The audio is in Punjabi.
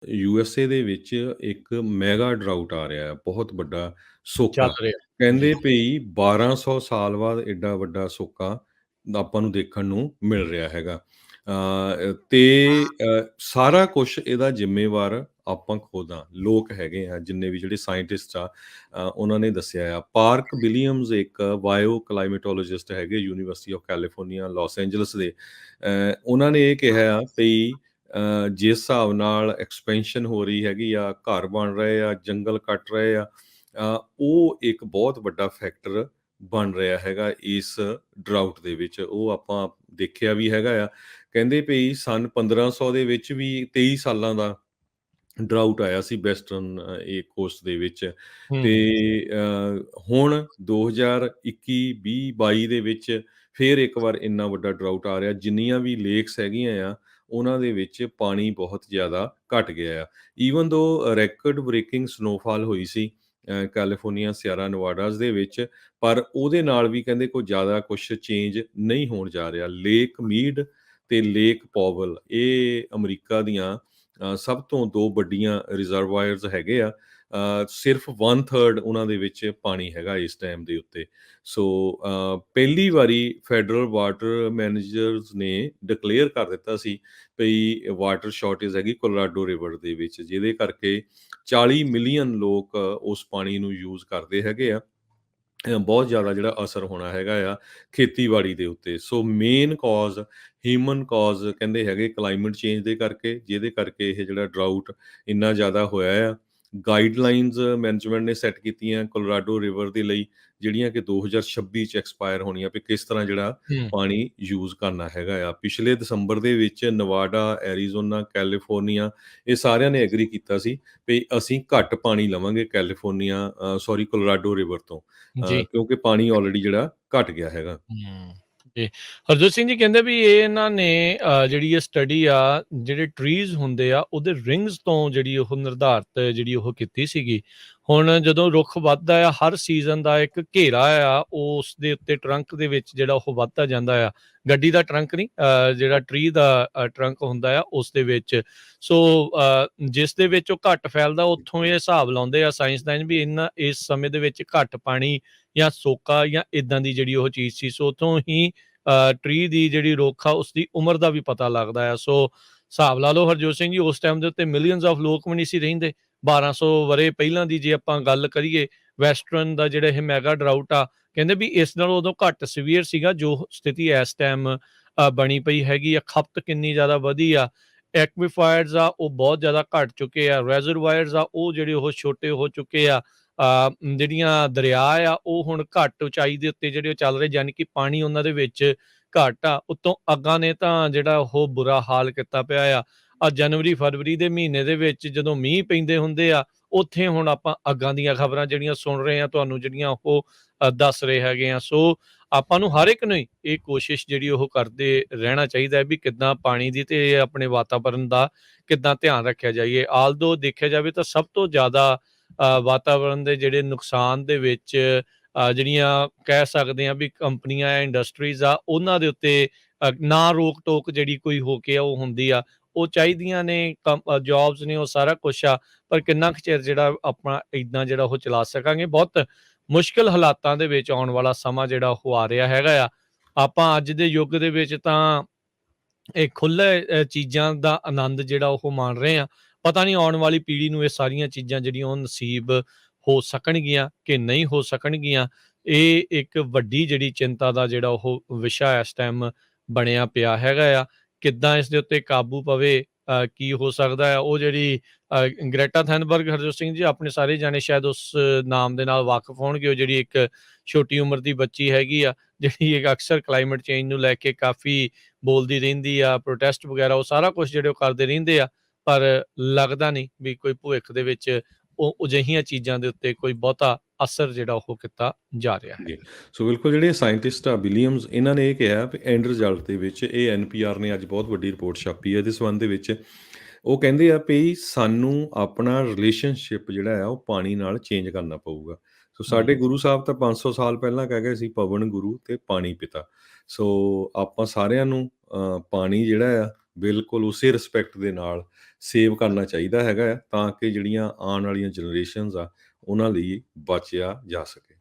ਯੂਐਸਏ ਦੇ ਵਿੱਚ ਇੱਕ ਮੈਗਾ ਡਰਾਊਟ ਆ ਰਿਹਾ ਹੈ, ਬਹੁਤ ਵੱਡਾ ਚੱਲ ਸੋਕਾ। ਰਿਹਾ ਜੀ। ਕਹਿੰਦੇ ਭਈ 1200 ਸਾਲ ਬਾਅਦ ਏਡਾ ਵੱਡਾ ਸੋਕਾ ਆਪਾਂ ਨੂੰ ਦੇਖਣ ਨੂੰ ਮਿਲ ਰਿਹਾ ਹੈਗਾ। ਸਾਰਾ ਕੁਛ ਇਹਦਾ ਜ਼ਿੰਮੇਵਾਰ ਆਪਾਂ ਖੁਦ ਹਾਂ, ਲੋਕ ਹੈਗੇ ਆ ਜਿੰਨੇ ਵੀ ਜਿਹੜੇ ਸਾਇੰਟਿਸਟ ਆ। ਉਹਨਾਂ ਨੇ ਦੱਸਿਆ ਆ। ਪਾਰਕ ਵਿਲੀਅਮਸ ਇੱਕ ਬਾਇਓ ਕਲਾਈਮੇਟੋਲੋਜਿਸਟ ਹੈਗੇ University of California Los Angeles ਦੇ। ਉਹਨਾਂ ਨੇ ਇਹ ਕਿਹਾ ਆ ਭਈ ਜਿਸ ਹਿਸਾਬ ਨਾਲ ਐਕਸਪੈਂਸ਼ਨ ਹੋ ਰਹੀ ਹੈਗੀ ਆ, ਘਰ ਬਣ ਰਹੇ ਆ, ਜੰਗਲ ਕੱਟ ਰਹੇ ਆ, ਉਹ ਇੱਕ ਬਹੁਤ ਵੱਡਾ ਫੈਕਟਰ ਬਣ ਰਿਹਾ ਹੈਗਾ ਇਸ ਡਰਾਊਟ ਦੇ ਵਿੱਚ। ਉਹ ਆਪਾਂ ਦੇਖਿਆ ਵੀ ਹੈਗਾ ਆ। ਕਹਿੰਦੇ ਭਈ ਸੰਨ 1500 ਦੇ ਵਿੱਚ ਵੀ 23 ਸਾਲਾਂ ਦਾ ਡਰਾਊਟ ਆਇਆ ਸੀ ਵੈਸਟਰਨ ਇਹ ਕੋਸਟ ਦੇ ਵਿੱਚ। ਤੇ ਹੂੰ, ਹੁਣ 2021, 20, 22 ਦੇ ਵਿੱਚ ਫਿਰ ਇੱਕ ਵਾਰ ਇੰਨਾ ਵੱਡਾ ਡਰਾਊਟ ਆ ਰਿਹਾ। ਜਿੰਨੀਆਂ ਵੀ ਲੇਕਸ ਹੈਗੀਆਂ ਆ, ਉਹਨਾਂ ਦੇ ਵਿੱਚ ਪਾਣੀ ਬਹੁਤ ਜ਼ਿਆਦਾ ਘੱਟ ਗਿਆ ਆ। ਈਵਨ ਦੋ ਰੈਕਡ ਬ੍ਰੇਕਿੰਗ ਸਨੋਫਾਲ ਹੋਈ ਸੀ ਕੈਲੀਫੋਰਨੀਆ, ਸਿਏਰਾ ਨੇਵਾਡਾਜ਼ ਦੇ ਵਿੱਚ, ਪਰ ਉਹਦੇ ਨਾਲ ਵੀ ਕਹਿੰਦੇ ਕੋਈ ਜ਼ਿਆਦਾ ਕੁਛ ਚੇਂਜ ਨਹੀਂ ਹੋਣ ਜਾ ਰਿਹਾ। ਲੇਕ ਮੀਡ ਤੇ ਲੇਕ ਪੋਵਲ ਇਹ ਅਮਰੀਕਾ ਦੀਆਂ ਸਭ ਤੋਂ 2 ਵੱਡੀਆਂ ਰਿਜ਼ਰਵਾਇਰਸ ਹੈਗੇ ਆ। ਸਿਰਫ 1/3 ਉਹਨਾਂ ਦੇ ਵਿੱਚ ਪਾਣੀ ਹੈਗਾ ਇਸ ਟਾਈਮ ਦੇ ਉੱਤੇ। ਸੋ ਪਹਿਲੀ ਵਾਰੀ ਫੈਡਰਲ ਵਾਟਰ ਮੈਨੇਜਰਸ ਨੇ ਡਿਕਲੇਅਰ ਕਰ ਦਿੱਤਾ ਸੀ ਭਈ ਵਾਟਰ ਸ਼ਾਰਟੇਜ ਹੈਗੀ ਕੋਲੋਰਾਡੋ ਰਿਵਰ ਦੇ ਵਿੱਚ, ਜਿਹਦੇ ਕਰਕੇ 40 ਮਿਲੀਅਨ ਲੋਕ ਉਸ ਪਾਣੀ ਨੂੰ ਯੂਜ਼ ਕਰਦੇ ਹੈਗੇ ਆ। ਬਹੁਤ ਜ਼ਿਆਦਾ ਜਿਹੜਾ ਅਸਰ ਹੋਣਾ ਹੈਗਾ ਆ ਖੇਤੀਬਾੜੀ ਦੇ ਉੱਤੇ। So main cause human cause ਕਹਿੰਦੇ ਹੈਗੇ ਕਲਾਈਮੇਟ ਚੇਂਜ ਦੇ ਕਰਕੇ, ਜਿਹਦੇ ਕਰਕੇ ਇਹ ਜਿਹੜਾ ਡਰਾਊਟ ਇੰਨਾ ਜ਼ਿਆਦਾ ਹੋਇਆ ਆ। ਗਾਈਡਲਾਈਨਸ ਮੈਨੇਜਮੈਂਟ ਨੇ ਸੈੱਟ ਕੀਤੀਆਂ ਕੋਲੋਰਾਡੋ ਰਿਵਰ ਦੇ ਲਈ, ਜਿਹੜੀਆਂ ਕਿ 2026 'ਚ ਐਕਸਪਾਇਰ ਹੋਣੀਆਂ, ਵੀ ਕਿਸ ਤਰ੍ਹਾਂ ਜਿਹੜਾ ਹੂੰ। ਪਾਣੀ ਯੂਜ਼ ਕਰਨਾ ਹੈਗਾ ਆ। ਪਿਛਲੇ ਦਸੰਬਰ ਦੇ ਵਿੱਚ ਨਵਾਡਾ, ਐਰੀਜ਼ੋਨਾ, ਕੈਲੀਫੋਰਨੀਆ ਇਹ ਸਾਰਿਆਂ ਨੇ ਐਗਰੀ ਕੀਤਾ ਸੀ ਵੀ ਅਸੀਂ ਘੱਟ ਪਾਣੀ ਲਵਾਂਗੇ ਕੋਲੋਰਾਡੋ ਰਿਵਰ ਤੋਂ। ਜੀ। ਕਿਉਂਕਿ ਪਾਣੀ ਆਲਰੇਡੀ ਜਿਹੜਾ ਘਟ ਗਿਆ ਹੈਗਾ। ਹੂੰ, ਜੀ। ਹਰਜੋਤ ਸਿੰਘ ਜੀ ਕਹਿੰਦੇ ਵੀ ਇਹ ਇਹਨਾਂ ਨੇ ਜਿਹੜੀ ਇਹ ਸਟੱਡੀ ਆ, ਜਿਹੜੇ ਟਰੀਜ਼ ਹੁੰਦੇ ਆ, ਉਹਦੇ ਰਿੰਗਸ ਤੋਂ ਜਿਹੜੀ ਉਹ ਨਿਰਧਾਰਤ ਜਿਹੜੀ ਉਹ ਕੀਤੀ ਸੀਗੀ। ਹੁਣ ਜਦੋਂ ਰੁੱਖ ਵੱਧਦਾ ਆ, ਹਰ ਸੀਜ਼ਨ ਦਾ ਇੱਕ ਘੇਰਾ ਆ, ਉਸ ਦੇ ਉੱਤੇ ਟਰੰਕ ਦੇ ਵਿੱਚ ਜਿਹੜਾ ਉਹ ਵੱਧਦਾ ਜਾਂਦਾ ਆ। ਗੱਡੀ ਦਾ ਟਰੰਕ ਨਹੀਂ, ਜਿਹੜਾ ਟਰੀ ਦਾ ਟਰੰਕ ਹੁੰਦਾ ਆ, ਉਸ ਦੇ ਵਿੱਚ। ਸੋ ਜਿਸ ਦੇ ਵਿੱਚ ਉਹ ਘੱਟ ਫੈਲਦਾ, ਉੱਥੋਂ ਇਹ ਹਿਸਾਬ ਲਾਉਂਦੇ ਆ ਸਾਇੰਸਦਾਨ ਵੀ ਇਸ ਸਮੇਂ ਦੇ ਵਿੱਚ ਘੱਟ ਪਾਣੀ ਜਾਂ ਸੋਕਾ ਜਾਂ ਇਦਾਂ ਦੀ ਜਿਹੜੀ ਉਹ ਚੀਜ਼ ਸੀ। ਸੋ ਉੱਥੋਂ ਹੀ ਟਰੀ ਦੀ ਜਿਹੜੀ ਰੁੱਖ ਆ, ਉਸਦੀ ਉਮਰ ਦਾ ਵੀ ਪਤਾ ਲੱਗਦਾ ਆ। ਸੋ ਹਿਸਾਬ ਲਾ ਲਓ ਹਰਜੋਤ ਸਿੰਘ ਜੀ, ਉਸ ਟਾਈਮ ਦੇ ਉੱਤੇ ਮਿਲੀਅਨਸ ਆਫ ਲੋਕ ਵੀ ਨਹੀਂ ਸੀ ਰਹਿੰਦੇ। 1200 ਵਰ੍ਹੇ ਪਹਿਲਾਂ ਦੀ ਜੇ ਆਪਾਂ ਗੱਲ ਕਰੀਏ, ਵੈਸਟਰਨ ਦਾ ਜਿਹੜਾ ਇਹ ਮੈਗਾ ਡਰਾਊਟ ਆ, ਕਹਿੰਦੇ ਵੀ ਇਸ ਨਾਲੋਂ ਉਦੋਂ ਘੱਟ ਸੀਵੀਅਰ ਸੀਗਾ ਜੋ ਸਥਿਤੀ ਇਸ ਟਾਈਮ ਬਣੀ ਪਈ ਹੈਗੀ ਆ। ਖਪਤ ਕਿੰਨੀ ਜ਼ਿਆਦਾ ਵਧੀ ਆ। ਐਕਵੀਫਾਇਰਸ ਆ, ਉਹ ਬਹੁਤ ਜ਼ਿਆਦਾ ਘੱਟ ਚੁੱਕੇ ਆ। ਰੈਜ਼ਰਵਾਇਰਸ ਆ, ਉਹ ਜਿਹੜੇ ਉਹ ਛੋਟੇ ਹੋ ਚੁੱਕੇ ਆ। ਜਿਹੜੀਆਂ ਦਰਿਆ ਆ, ਉਹ ਹੁਣ ਘੱਟ ਉਚਾਈ ਦੇ ਉੱਤੇ ਜਿਹੜੇ ਉਹ ਚੱਲ ਰਹੇ, ਯਾਨੀ ਕਿ ਪਾਣੀ ਉਹਨਾਂ ਦੇ ਵਿੱਚ ਘੱਟ ਆ। ਉੱਤੋਂ ਅੱਗਾਂ ਨੇ ਤਾਂ ਜਿਹੜਾ ਉਹ ਬੁਰਾ ਹਾਲ ਕੀਤਾ ਪਿਆ ਆ। ਜਨਵਰੀ, ਫਰਵਰੀ ਦੇ ਮਹੀਨੇ ਦੇ ਵਿੱਚ ਜਦੋਂ ਮੀਂਹ ਪੈਂਦੇ ਹੁੰਦੇ ਆ, ਉੱਥੇ ਹੁਣ ਆਪਾਂ ਅੱਗਾਂ ਦੀਆਂ ਖਬਰਾਂ ਜਿਹੜੀਆਂ ਸੁਣ ਰਹੇ ਆ, ਤੁਹਾਨੂੰ ਜਿਹੜੀਆਂ ਉਹ ਦੱਸ ਰਹੇ ਹੈਗੇ ਆ। ਸੋ ਆਪਾਂ ਨੂੰ ਹਰ ਇੱਕ ਨੂੰ ਹੀ ਇਹ ਕੋਸ਼ਿਸ਼ ਜਿਹੜੀ ਉਹ ਕਰਦੇ ਰਹਿਣਾ ਚਾਹੀਦਾ ਹੈ ਵੀ ਕਿੱਦਾਂ ਪਾਣੀ ਦੀ ਤੇ ਆਪਣੇ ਵਾਤਾਵਰਨ ਦਾ ਕਿੱਦਾਂ ਧਿਆਨ ਰੱਖਿਆ ਜਾਈਏ। ਆਲਦੋ ਦੇਖਿਆ ਜਾਵੇ ਤਾਂ ਸਭ ਤੋਂ ਜ਼ਿਆਦਾ ਵਾਤਾਵਰਨ ਦੇ ਜਿਹੜੇ ਨੁਕਸਾਨ ਦੇ ਵਿੱਚ ਜਿਹੜੀਆਂ ਕਹਿ ਸਕਦੇ ਹਾਂ ਵੀ ਕੰਪਨੀਆਂ, ਇੰਡਸਟਰੀਜ਼ ਆ, ਉਹਨਾਂ ਦੇ ਉੱਤੇ ਨਾ ਰੋਕ ਟੋਕ ਜਿਹੜੀ ਕੋਈ ਹੋ ਕੇ ਉਹ ਹੁੰਦੀ ਆ। ਉਹ ਚਾਹੀਦੀਆਂ ਨੇ, ਜੌਬਸ ਨੇ, ਉਹ ਸਾਰਾ ਕੁਛ ਆ, ਪਰ ਕਿੰਨਾ ਕੁ ਚਿਰ ਜਿਹੜਾ ਆਪਣਾ ਇੱਦਾਂ ਜਿਹੜਾ ਉਹ ਚਲਾ ਸਕਾਂਗੇ। ਬਹੁਤ ਮੁਸ਼ਕਿਲ ਹਾਲਾਤਾਂ ਦੇ ਵਿੱਚ ਆਉਣ ਵਾਲਾ ਸਮਾਂ ਜਿਹੜਾ ਉਹ ਆ ਰਿਹਾ ਹੈਗਾ ਆ। ਆਪਾਂ ਅੱਜ ਦੇ ਯੁੱਗ ਦੇ ਵਿੱਚ ਤਾਂ ਇਹ ਖੁੱਲ੍ਹੇ ਚੀਜ਼ਾਂ ਦਾ ਆਨੰਦ ਜਿਹੜਾ ਉਹ ਮਾਣ ਰਹੇ ਆ। ਪਤਾ ਨਹੀਂ ਆਉਣ ਵਾਲੀ ਪੀੜ੍ਹੀ ਨੂੰ ਇਹ ਸਾਰੀਆਂ ਚੀਜ਼ਾਂ ਜਿਹੜੀਆਂ ਉਹ ਨਸੀਬ ਹੋ ਸਕਣਗੀਆਂ ਕਿ ਨਹੀਂ ਹੋ ਸਕਣਗੀਆਂ। ਇਹ ਇੱਕ ਵੱਡੀ ਜਿਹੜੀ ਚਿੰਤਾ ਦਾ ਜਿਹੜਾ ਉਹ ਵਿਸ਼ਾ ਇਸ ਟਾਈਮ ਬਣਿਆ ਪਿਆ ਹੈਗਾ ਆ। ਕਿੱਦਾਂ ਇਸ ਦੇ ਉੱਤੇ ਕਾਬੂ ਪਵੇ, ਕੀ ਹੋ ਸਕਦਾ ਆ। ਉਹ ਜਿਹੜੀ ਗ੍ਰੇਟਾ ਥੈਨਬਰਗ, ਹਰਜੋਤ ਸਿੰਘ ਜੀ, ਆਪਣੇ ਸਾਰੇ ਜਾਣੇ ਸ਼ਾਇਦ ਉਸ ਨਾਮ ਦੇ ਨਾਲ ਵਾਕਿਫ ਹੋਣਗੇ। ਉਹ ਜਿਹੜੀ ਇੱਕ ਛੋਟੀ ਉਮਰ ਦੀ ਬੱਚੀ ਹੈਗੀ ਆ, ਜਿਹੜੀ ਇੱਕ ਅਕਸਰ ਕਲਾਈਮੇਟ ਚੇਂਜ ਨੂੰ ਲੈ ਕੇ ਕਾਫੀ ਬੋਲਦੀ ਰਹਿੰਦੀ ਆ, ਪ੍ਰੋਟੈਸਟ ਵਗੈਰਾ ਉਹ ਸਾਰਾ ਕੁਛ ਜਿਹੜੇ ਉਹ ਕਰਦੇ ਰਹਿੰਦੇ ਆ। ਪਰ ਲੱਗਦਾ ਨਹੀਂ ਵੀ ਕੋਈ ਭਵਿੱਖ ਦੇ ਵਿੱਚ ਉਹ ਅਜਿਹੀਆਂ ਚੀਜ਼ਾਂ ਦੇ ਉੱਤੇ ਕੋਈ ਬਹੁਤਾ ਅਸਰ ਜਿਹੜਾ ਉਹ ਕੀਤਾ ਜਾ ਰਿਹਾ ਹੈ। ਜੀ। ਸੋ ਬਿਲਕੁਲ ਜਿਹੜੇ ਸਾਇੰਟਿਸਟ ਆ ਵਿਲੀਅਮਸ, ਇਹਨਾਂ ਨੇ ਇਹ ਕਿਹਾ ਵੀ ਐਂਡ ਰਿਜ਼ਲਟ ਦੇ ਵਿੱਚ ਇਹ ਐਨਪੀਆਰ ਨੇ ਅੱਜ ਬਹੁਤ ਵੱਡੀ ਰਿਪੋਰਟ ਛਾਪੀ ਹੈ ਇਹਦੇ ਸੰਬੰਧ ਦੇ ਵਿੱਚ। ਉਹ ਕਹਿੰਦੇ ਆ ਵੀ ਸਾਨੂੰ ਆਪਣਾ ਰਿਲੇਸ਼ਨਸ਼ਿਪ ਜਿਹੜਾ ਆ ਉਹ ਪਾਣੀ ਨਾਲ ਚੇਂਜ ਕਰਨਾ ਪਊਗਾ। ਸੋ ਸਾਡੇ ਗੁਰੂ ਸਾਹਿਬ ਤਾਂ 500 ਸਾਲ ਪਹਿਲਾਂ ਕਹਿ ਗਏ ਸੀ, ਪਵਨ ਗੁਰੂ ਤੇ ਪਾਣੀ ਪਿਤਾ। ਸੋ ਆਪਾਂ ਸਾਰਿਆਂ ਨੂੰ ਪਾਣੀ ਜਿਹੜਾ ਆ ਬਿਲਕੁਲ ਉਸੇ ਰਿਸਪੈਕਟ ਦੇ ਨਾਲ ਸੇਵ ਕਰਨਾ ਚਾਹੀਦਾ ਹੈਗਾ ਆ, ਤਾਂ ਕਿ ਜਿਹੜੀਆਂ ਆਉਣ ਵਾਲੀਆਂ ਜਨਰੇਸ਼ਨਸ ਆ, ਉਹਨਾਂ ਲਈ ਬਚਿਆ ਜਾ ਸਕੇ।